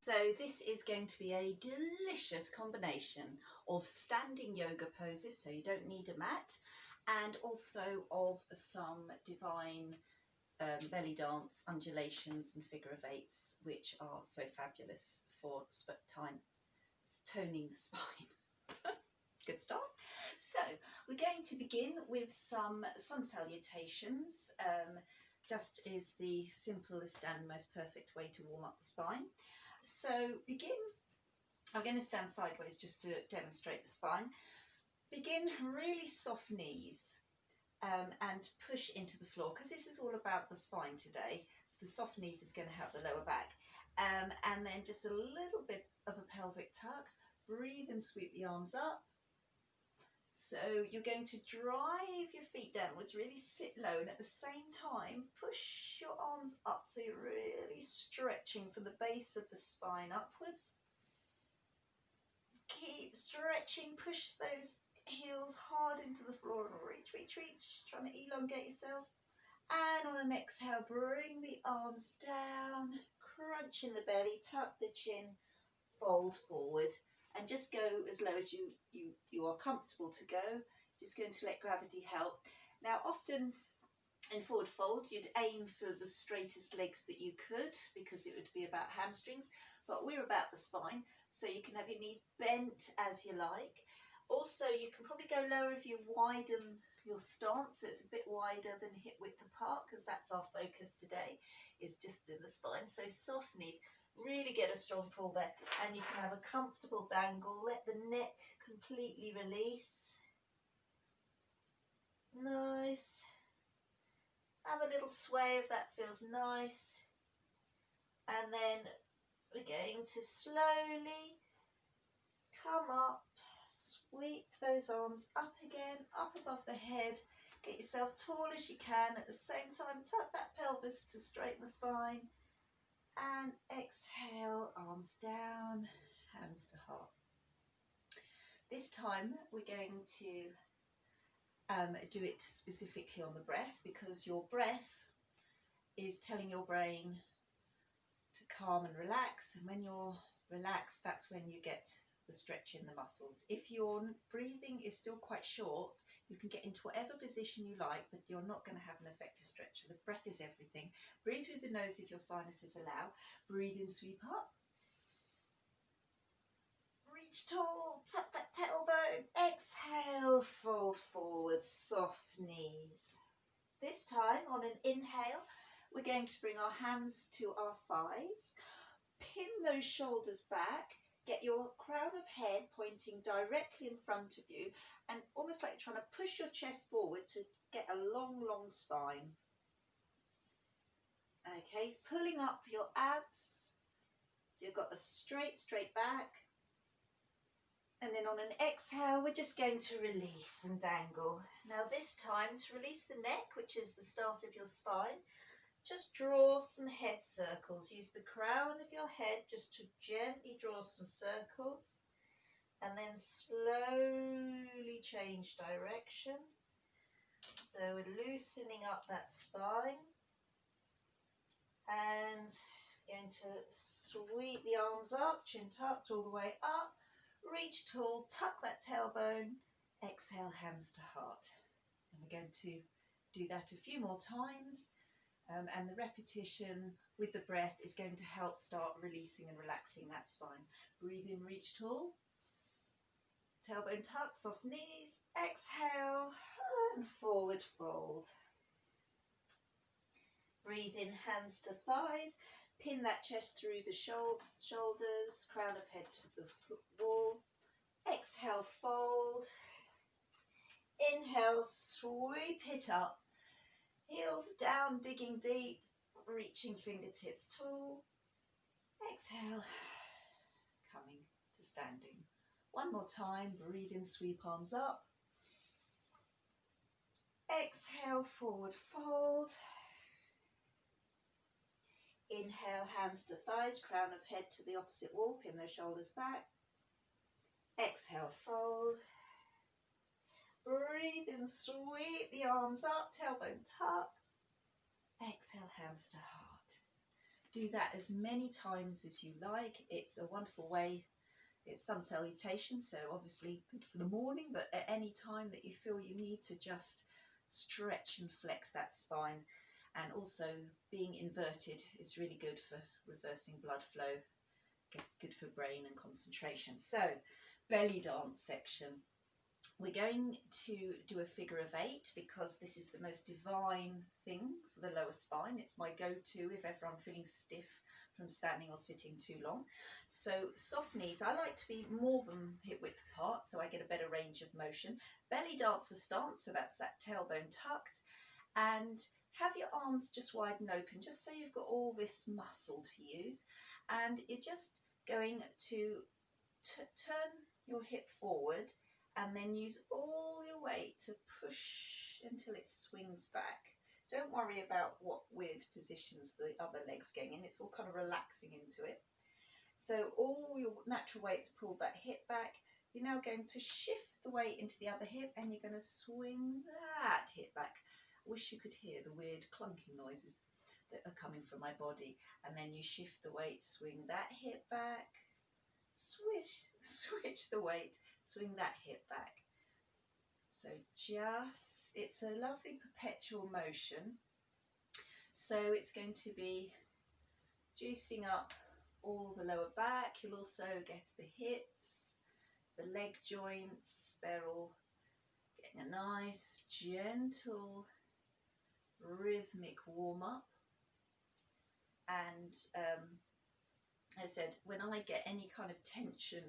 So this is going to be a delicious combination of standing yoga poses, so you don't need a mat, and also of some divine belly dance, undulations and figure of eights, which are so fabulous for toning the spine. It's a good start. So we're going to begin with some sun salutations, just is the simplest and most perfect way to warm up the spine. So I'm going to stand sideways just to demonstrate the spine. Begin really soft knees and push into the floor, because this is all about the spine today. The soft knees is going to help the lower back. And then just a little bit of a pelvic tuck. Breathe and sweep the arms up. So you're going to drive your feet downwards, really sit low, and at the same time push your arms up, so you're really stretching from the base of the spine upwards. Keep stretching, push those heels hard into the floor and reach, trying to elongate yourself. And on an exhale, bring the arms down, crunch in the belly, tuck the chin, fold forward. And just go as low as you are comfortable to go. Just going to let gravity help. Now, often in forward fold, you'd aim for the straightest legs that you could, because it would be about hamstrings, but we're about the spine, so you can have your knees bent as you like. Also, you can probably go lower if you widen your stance, so it's a bit wider than hip width apart, because that's our focus today, is just in the spine. So soft knees. Really get a strong pull there, and you can have a comfortable dangle. Let the neck completely release. Nice. Have a little sway if that feels nice. And then we're going to slowly come up, sweep those arms up again, up above the head. Get yourself tall as you can. At the same time, tuck that pelvis to straighten the spine. And exhale, arms down, hands to heart. This time we're going to do it specifically on the breath, because your breath is telling your brain to calm and relax, and when you're relaxed, that's when you get the stretch in the muscles. If your breathing is still quite short, you can get into whatever position you like, but you're not going to have an effective stretch. So the breath is everything. Breathe through the nose if your sinuses allow. Breathe in, sweep up. Reach tall, tuck that tailbone. Exhale, fold forward, soft knees. This time, on an inhale, we're going to bring our hands to our thighs. Pin those shoulders back. Get your crown of head pointing directly in front of you, and almost like trying to push your chest forward to get a long, long spine. Okay, pulling up your abs, so you've got a straight back. And then on an exhale, we're just going to release and dangle. Now this time, to release the neck, which is the start of your spine, just draw some head circles. Use the crown of your head just to gently draw some circles, and then slowly change direction. So we're loosening up that spine, and going to sweep the arms up, chin tucked all the way up, reach tall, tuck that tailbone, exhale, hands to heart. And we're going to do that a few more times. And the repetition with the breath is going to help start releasing and relaxing that spine. Breathe in, reach tall. Tailbone tuck, soft knees. Exhale and forward fold. Breathe in, hands to thighs. Pin that chest through the shoulders, crown of head to the wall. Exhale, fold. Inhale, sweep it up. Heels down, digging deep, reaching fingertips tall. Exhale, coming to standing. One more time, breathe in, sweep arms up. Exhale, forward fold. Inhale, hands to thighs, crown of head to the opposite wall, pin those shoulders back. Exhale, fold. Breathe in, sweep the arms up, tailbone tucked. Exhale, hands to heart. Do that as many times as you like. It's a wonderful way. It's sun salutation, so obviously good for the morning, but at any time that you feel you need to just stretch and flex that spine. And also being inverted is really good for reversing blood flow, good for brain and concentration. So belly dance section. We're going to do a figure of 8 because this is the most divine thing for the lower spine. It's my go-to if ever I'm feeling stiff from standing or sitting too long. So soft knees, I like to be more than hip width apart so I get a better range of motion. Belly dancer stance, so that's that tailbone tucked, and have your arms just wide and open, just so you've got all this muscle to use. And you're just going to turn your hip forward and then use all your weight to push until it swings back. Don't worry about what weird positions the other leg's getting in, it's all kind of relaxing into it. So all your natural weight's pulled that hip back. You're now going to shift the weight into the other hip and you're going to swing that hip back. I wish you could hear the weird clunking noises that are coming from my body. And then you shift the weight, swing that hip back, switch the weight, swing that hip back. So it's a lovely perpetual motion. So it's going to be juicing up all the lower back. You'll also get the hips, the leg joints, they're all getting a nice gentle rhythmic warm up. And as I said, when I get any kind of tension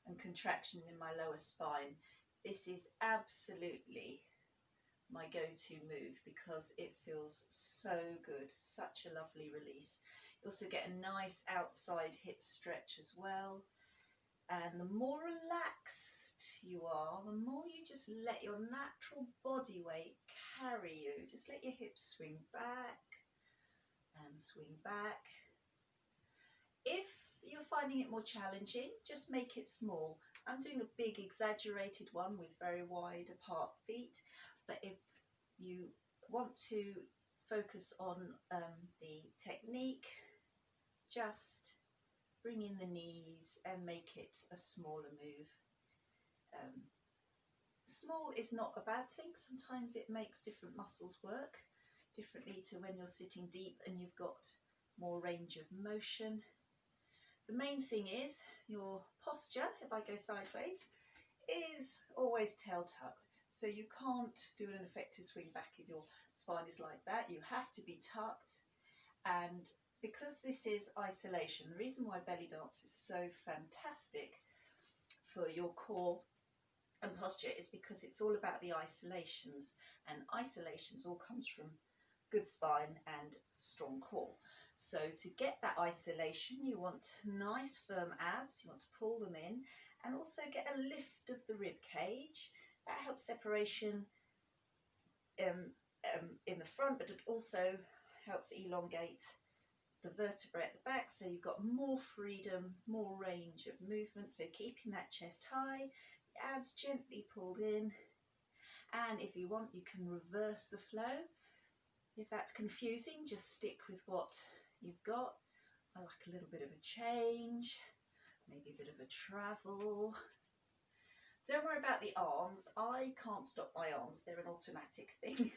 and contraction in my lower spine, this is absolutely my go-to move because it feels so good, such a lovely release. You also get a nice outside hip stretch as well. And the more relaxed you are, the more you just let your natural body weight carry you. Just let your hips swing back and swing back. If you're finding it more challenging, just make it small. I'm doing a big exaggerated one with very wide apart feet, but if you want to focus on the technique, just bring in the knees and make it a smaller move. Small is not a bad thing. Sometimes it makes different muscles work differently to when you're sitting deep and you've got more range of motion. The main thing is your posture, if I go sideways, is always tail tucked. So you can't do an effective swing back if your spine is like that. You have to be tucked. And because this is isolation, the reason why belly dance is so fantastic for your core and posture is because it's all about the isolations, and isolations all comes from good spine and strong core. So to get that isolation, you want nice firm abs, you want to pull them in, and also get a lift of the rib cage. That helps separation in the front, but it also helps elongate the vertebrae at the back, so you've got more freedom, more range of movement. So keeping that chest high, the abs gently pulled in, and if you want, you can reverse the flow. If that's confusing, just stick with what you've got. I like a little bit of a change, maybe a bit of a travel. Don't worry about the arms. I can't stop my arms. They're an automatic thing.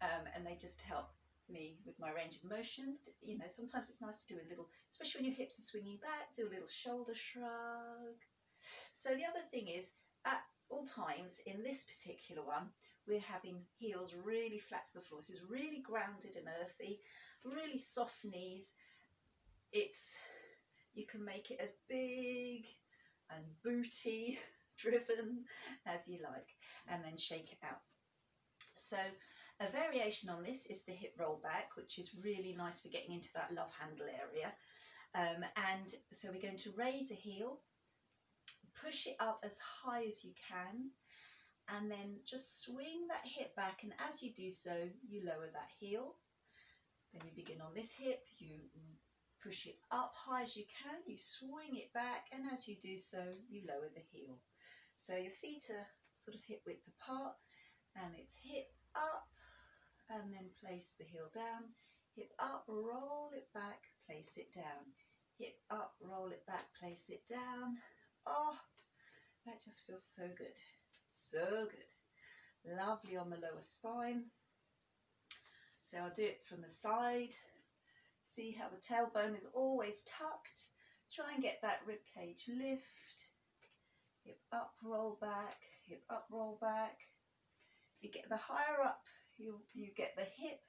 And they just help me with my range of motion. You know, sometimes it's nice to do a little, especially when your hips are swinging back, do a little shoulder shrug. So the other thing is, at all times in this particular one, we're having heels really flat to the floor. This is really grounded and earthy, really soft knees. You can make it as big and booty driven as you like, and then shake it out. So a variation on this is the hip roll back, which is really nice for getting into that love handle area. And so we're going to raise a heel, push it up as high as you can, and then just swing that hip back, and as you do so, you lower that heel. Then you begin on this hip, you push it up high as you can, you swing it back, and as you do so, you lower the heel. So your feet are sort of hip width apart, and it's hip up, and then place the heel down, hip up, roll it back, place it down. Hip up, roll it back, place it down. Oh, that just feels so good. So good. Lovely on the lower spine. So I'll do it from the side. See how the tailbone is always tucked. Try and get that rib cage lift. Hip up, roll back, hip up, roll back. You get the higher up, you get the hip,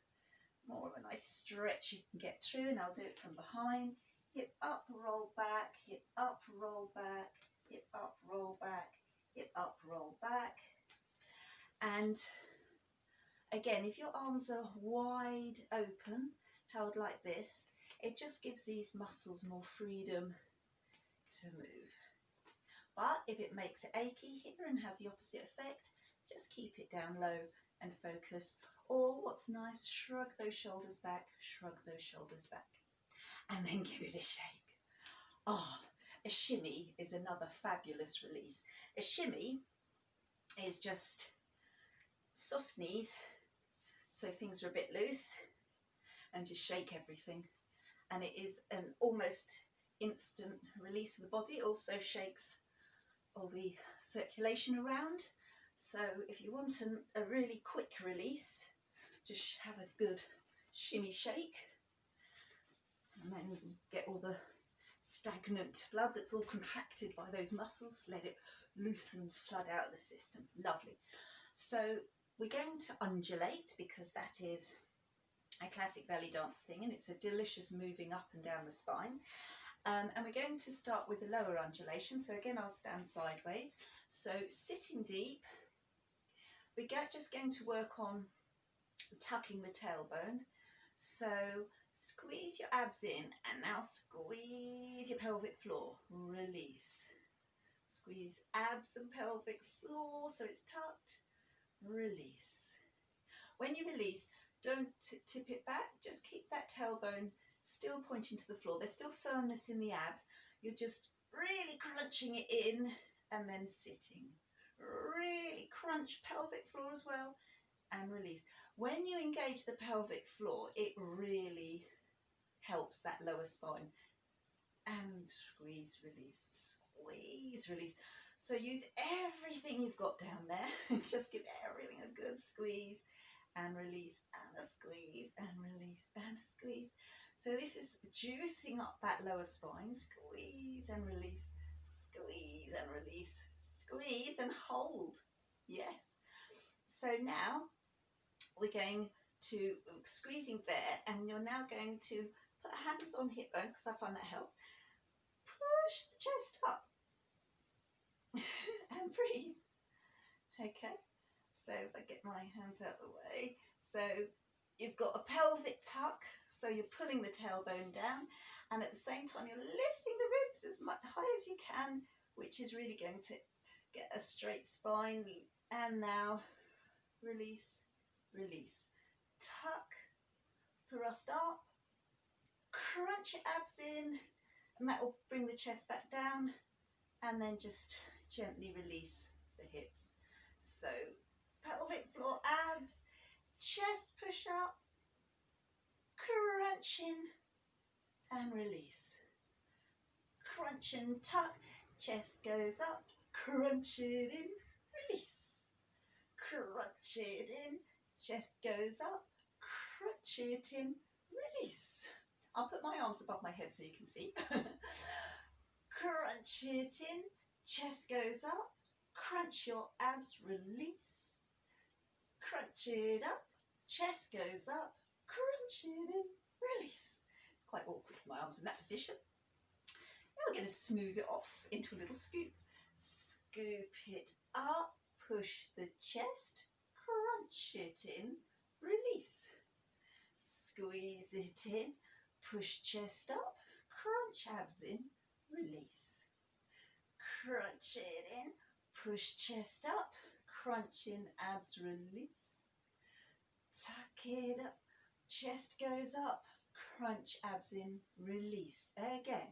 more of a nice stretch you can get through, and I'll do it from behind. Hip up, roll back, hip up, roll back, hip up, roll back, hip up, roll back. And again, if your arms are wide open, held like this, it just gives these muscles more freedom to move. But if it makes it achy here and has the opposite effect, just keep it down low and focus. Or what's nice, shrug those shoulders back, shrug those shoulders back, and then give it a shake. Oh, a shimmy is another fabulous release. A shimmy is just soft knees, so things are a bit loose, and just shake everything. And it is an almost instant release of the body. It also shakes all the circulation around. So if you want a really quick release, just have a good shimmy shake, and then get all the stagnant blood that's all contracted by those muscles, let it loosen, flood out of the system. Lovely. So we're going to undulate, because that is a classic belly dance thing, and it's a delicious moving up and down the spine. And we're going to start with the lower undulation. So again, I'll stand sideways. So sitting deep, we're just going to work on tucking the tailbone. So squeeze your abs in, and now squeeze your pelvic floor. Release. Squeeze abs and pelvic floor so it's tucked. Release. When you release, don't tip it back. Just keep that tailbone still pointing to the floor. There's still firmness in the abs. You're just really crunching it in and then sitting. Really crunch pelvic floor as well, and release. When you engage the pelvic floor, it really helps that lower spine. And squeeze, release, squeeze, release. So use everything you've got down there. Just give everything a good squeeze and release, and a squeeze and release and a squeeze. So this is juicing up that lower spine. Squeeze and release, squeeze and release, squeeze and hold. Yes. So now we're going to squeezing there, and you're now going to put hands on hip bones, because I find that helps. Push the chest up and breathe. Okay, so if I get my hands out of the way, so you've got a pelvic tuck, so you're pulling the tailbone down, and at the same time you're lifting the ribs as much high as you can, which is really going to get a straight spine. And now release, release, tuck, thrust up, crunch your abs in, and that will bring the chest back down, and then just gently release the hips. So pelvic floor, abs, chest push up, crunch in and release. Crunch and tuck, chest goes up, crunch it in, release. Crunch it in, chest goes up, crunch it in, release. I'll put my arms above my head so you can see. Crunch it in, chest goes up, crunch your abs, release. Crunch it up, chest goes up, crunch it in, release. It's quite awkward with my arms in that position. Now we're going to smooth it off into a little scoop. Scoop it up, push the chest, crunch it in, release. Squeeze it in, push chest up, crunch abs in, release. Crunch it in, push chest up, crunch in, abs, release. Tuck it up, chest goes up, crunch abs in, release. Again,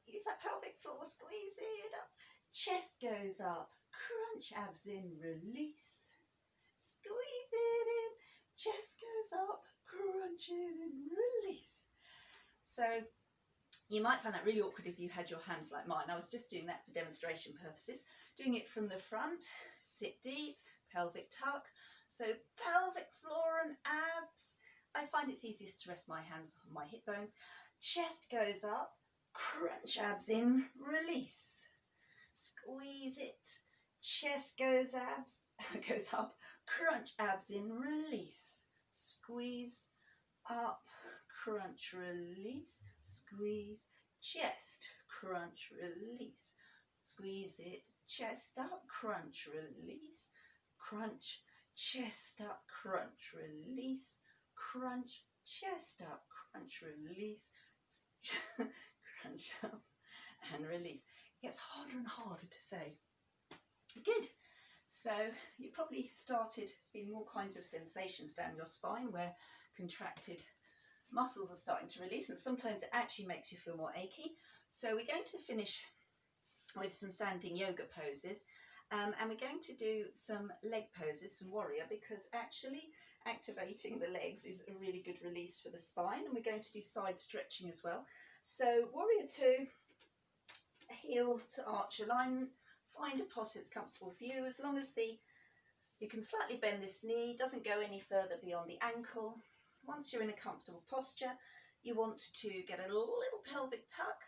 use that pelvic floor, squeeze it up, chest goes up, crunch abs in, release. Squeeze it in, chest goes up, crunch it and release. So you might find that really awkward if you had your hands like mine. I was just doing that for demonstration purposes. Doing it from the front, sit deep, pelvic tuck. So pelvic floor and abs. I find it's easiest to rest my hands on my hip bones. Chest goes up, crunch abs in, release. Squeeze it. Chest goes up, crunch abs in, release. Squeeze up, crunch, release. Squeeze, chest, crunch, release. Squeeze it, chest up, crunch, release. Crunch, chest up, crunch, release. Crunch, chest up, crunch, release. Crunch up and release. It gets harder and harder to say. Good. So you probably started feeling all kinds of sensations down your spine where contracted muscles are starting to release, and sometimes it actually makes you feel more achy. So we're going to finish with some standing yoga poses, and we're going to do some leg poses, some warrior, because actually activating the legs is a really good release for the spine, and we're going to do side stretching as well. So warrior 2, heel to arch alignment. Find a posture that's comfortable for you, as long as you can slightly bend this knee, doesn't go any further beyond the ankle. Once you're in a comfortable posture, you want to get a little pelvic tuck,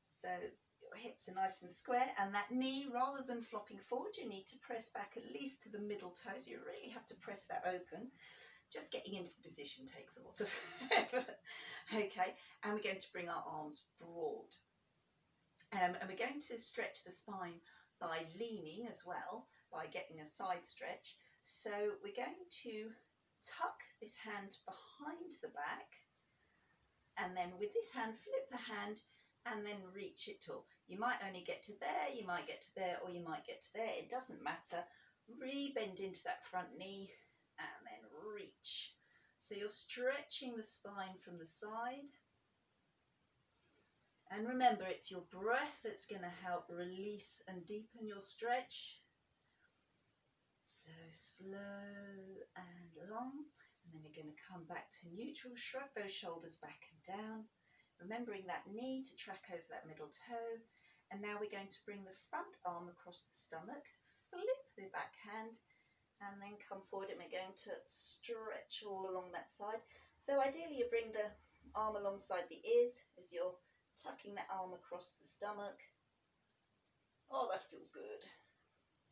so your hips are nice and square, and that knee, rather than flopping forward, you need to press back at least to the middle toe, so you really have to press that open. Just getting into the position takes a lot of effort. Okay, and we're going to bring our arms broad. And we're going to stretch the spine by leaning as well, by getting a side stretch. So we're going to tuck this hand behind the back, and then with this hand flip the hand and then reach it up. You might only get to there, you might get to there, or you might get to there, it doesn't matter. Re-bend into that front knee and then reach. So you're stretching the spine from the side. And remember, it's your breath that's going to help release and deepen your stretch. So slow and long. And then you're going to come back to neutral. Shrug those shoulders back and down. Remembering that knee to track over that middle toe. And now we're going to bring the front arm across the stomach. Flip the back hand. And then come forward, and we're going to stretch all along that side. So ideally you bring the arm alongside the ears as you're tucking that arm across the stomach. Oh, that feels good.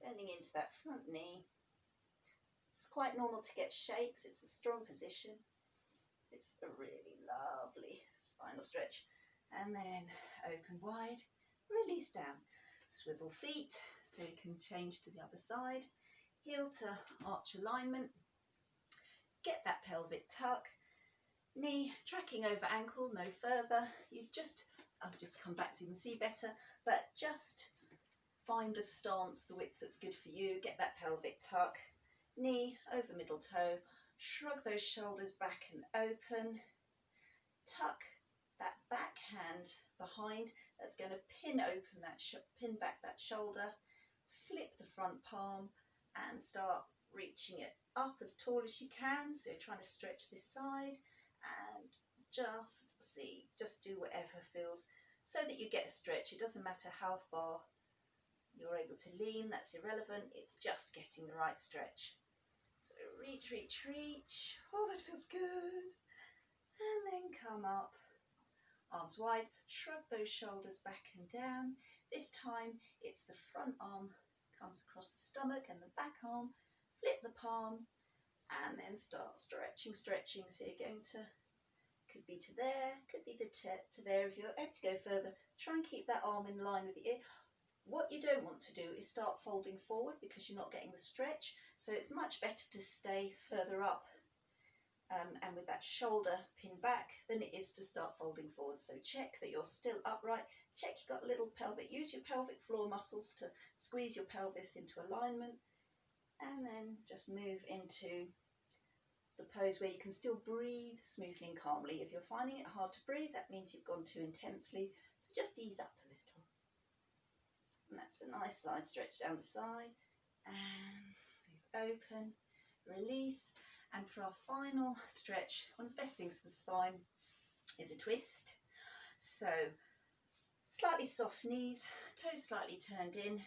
Bending into that front knee. It's quite normal to get shakes. It's a strong position. It's a really lovely spinal stretch. And then open wide, release down. Swivel feet so you can change to the other side. Heel to arch alignment. Get that pelvic tuck. Knee tracking over ankle, no further. I'll just come back so you can see better, but just find the stance, the width that's good for you. Get that pelvic tuck. Knee over middle toe. Shrug those shoulders back and open. Tuck that back hand behind. That's going to pin open that, pin back that shoulder. Flip the front palm and start reaching it up as tall as you can. So you're trying to stretch this side, and just do whatever feels so that you get a stretch. It doesn't matter how far you're able to lean, that's irrelevant. It's just getting the right stretch. So reach, reach, reach. Oh, that feels good. And then come up, arms wide, shrug those shoulders back and down. This time it's the front arm comes across the stomach and the back arm. Flip the palm and then start stretching. So you're going to, could be to there, could be to there. If you're able to go further, try and keep that arm in line with the ear. What you don't want to do is start folding forward because you're not getting the stretch. So it's much better to stay further up and with that shoulder pinned back than it is to start folding forward. So check that you're still upright. Check you've got a little pelvic. Use your pelvic floor muscles to squeeze your pelvis into alignment. And then just move into the pose where you can still breathe smoothly and calmly. If you're finding it hard to breathe, that means you've gone too intensely. So just ease up a little. And that's a nice side stretch down the side. And move open, release. And for our final stretch, one of the best things for the spine is a twist. So slightly soft knees, toes slightly turned in.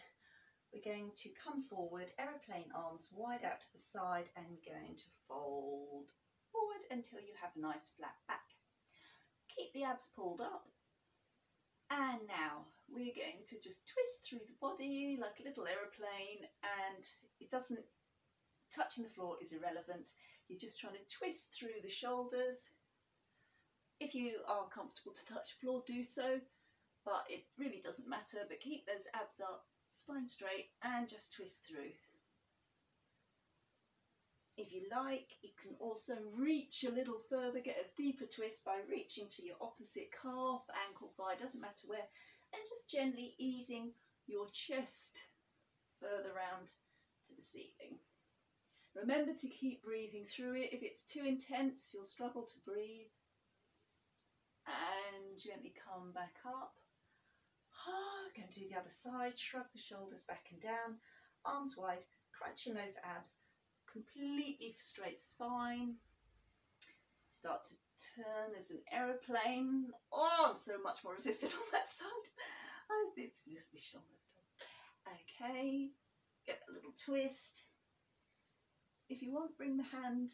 We're going to come forward, aeroplane arms wide out to the side, and we're going to fold forward until you have a nice flat back. Keep the abs pulled up. And now we're going to just twist through the body like a little aeroplane, and it doesn't, touching the floor is irrelevant. You're just trying to twist through the shoulders. If you are comfortable to touch the floor, do so, but it really doesn't matter. But keep those abs up, spine straight, and just twist through. If you like, you can also reach a little further, get a deeper twist by reaching to your opposite calf, ankle, thigh, doesn't matter where, and just gently easing your chest further round to the ceiling. Remember to keep breathing through it. If it's too intense, you'll struggle to breathe. And gently come back up. Going to do the other side. Shrug the shoulders back and down. Arms wide, crunching those abs. Completely straight spine. Start to turn as an aeroplane. Oh, I'm so much more resistant on that side. It's just the shoulders. Okay, get a little twist. If you want, bring the hand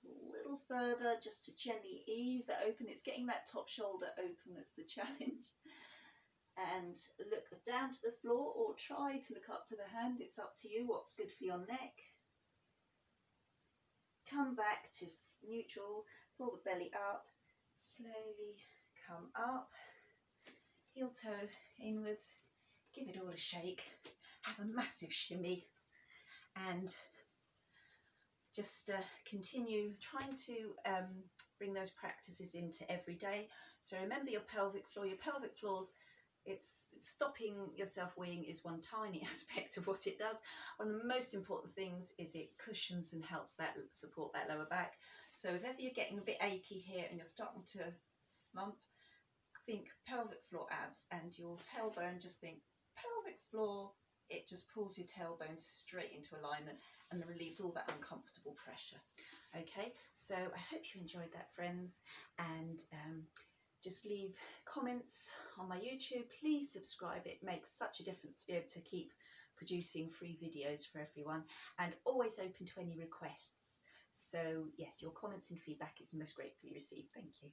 a little further just to gently ease that open. It's getting that top shoulder open that's the challenge. And look down to the floor, or try to look up to the hand. It's up to you what's good for your neck. Come back to neutral, pull the belly up, slowly come up, heel toe inwards, give it all a shake, have a massive shimmy, and just continue trying to bring those practices into every day. So remember your pelvic floor. Your pelvic floor's, it's stopping yourself weeing is one tiny aspect of what it does. One of the most important things is it cushions and helps that support that lower back. So if ever you're getting a bit achy here and you're starting to slump, think pelvic floor abs, and your tailbone, just think pelvic floor. It just pulls your tailbone straight into alignment and relieves all that uncomfortable pressure. Okay, so I hope you enjoyed that, friends, and just leave comments on my YouTube. Please subscribe. It makes such a difference to be able to keep producing free videos for everyone, and always open to any requests. So yes, your comments and feedback is most gratefully received. Thank you.